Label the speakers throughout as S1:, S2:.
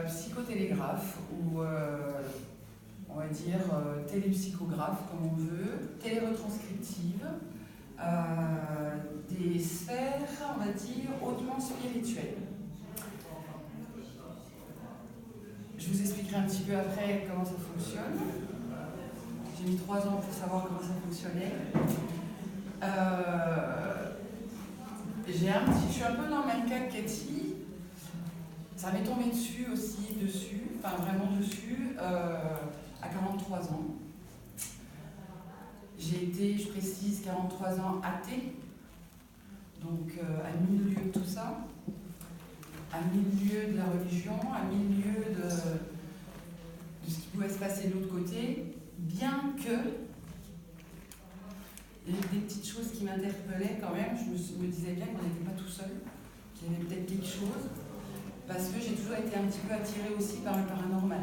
S1: Psychotélégraphe ou on va dire télépsychographe comme on veut, téléretranscriptive, des sphères, on va dire, hautement spirituelles. Je vous expliquerai un petit peu après comment ça fonctionne. J'ai mis 3 ans pour savoir comment ça fonctionnait. Je suis un peu dans le même cas que Cathy. Ça m'est tombé dessus, enfin vraiment dessus, à 43 ans. J'ai été, je précise, 43 ans athée, donc à milieu de tout ça, à milieu de la religion, à milieu de ce qui pouvait se passer de l'autre côté, bien que il y avait des petites choses qui m'interpellaient quand même. Je me disais bien qu'on n'était pas tout seul, qu'il y avait peut-être quelque chose, parce que j'ai toujours été un petit peu attirée aussi par le paranormal.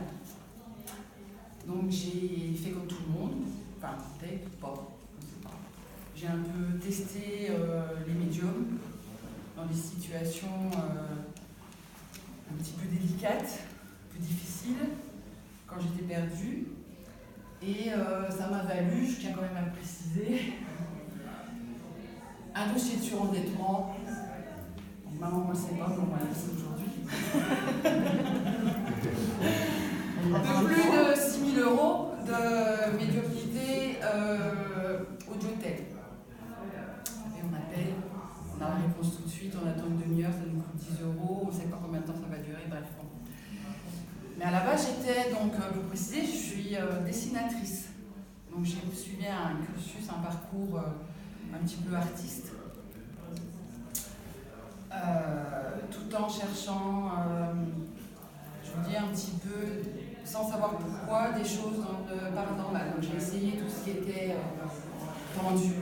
S1: Donc j'ai fait comme tout le monde, enfin peut-être pas, je ne sais pas. J'ai un peu testé les médiums dans des situations un petit peu délicates, un peu difficiles, quand j'étais perdue. Et ça m'a valu, je tiens quand même à le préciser, un dossier de surendettement. Maman, on ne le sait pas, mais on va le sait aujourd'hui. De plus de 6 000 € de médiocrité audiothèque. Et on appelle, on a la réponse tout de suite, on attend une demi-heure, ça nous coûte 10 €, on ne sait pas combien de temps ça va durer, bref. Mais à la base, j'étais, donc, pour préciser, je suis dessinatrice. Donc j'ai suivi un cursus, un parcours un petit peu artiste, tout en cherchant, je vous dis un petit peu, sans savoir pourquoi, des choses dans le paranormal. Donc j'ai essayé tout ce qui était pendu,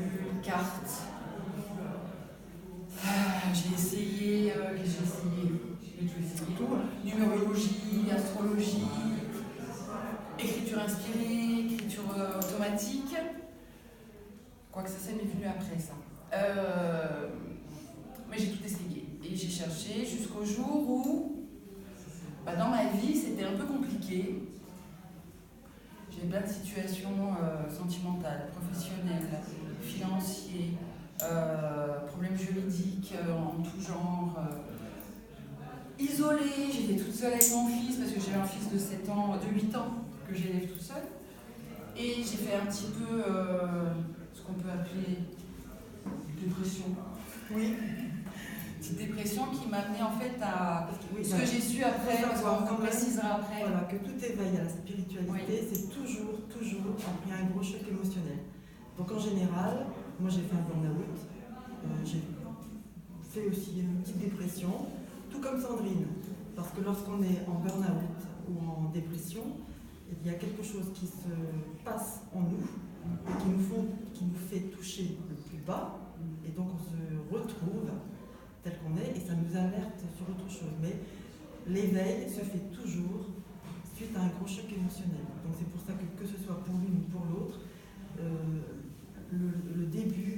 S1: cartes. J'ai essayé tout, numérologie, astrologie, écriture inspirée, écriture automatique. Quoique ça m'est venu après ça. Mais j'ai tout essayé. Et j'ai cherché jusqu'au jour où, dans ma vie, c'était un peu compliqué. J'ai plein de situations sentimentales, professionnelles, financières, problèmes juridiques en tout genre. Isolée, j'étais toute seule avec mon fils parce que j'ai un fils de 8 ans que j'élève toute seule. Et j'ai fait un petit peu ce qu'on peut appeler dépression. Oui. Petite dépression qui m'a amené en fait à ce que j'ai su après, parce qu'on précisera après.
S2: Voilà, que tout éveil à la spiritualité, c'est toujours, il y a un gros choc émotionnel. Donc en général, moi j'ai fait un burn-out, j'ai fait aussi une petite dépression, tout comme Sandrine. Parce que lorsqu'on est en burn-out ou en dépression, il y a quelque chose qui se passe en nous et qui nous fait toucher le plus bas, et donc on se retrouve tel qu'on est et ça nous alerte sur autre chose. Mais l'éveil se fait toujours suite à un gros choc émotionnel. Donc c'est pour ça que ce soit pour l'une ou pour l'autre, le début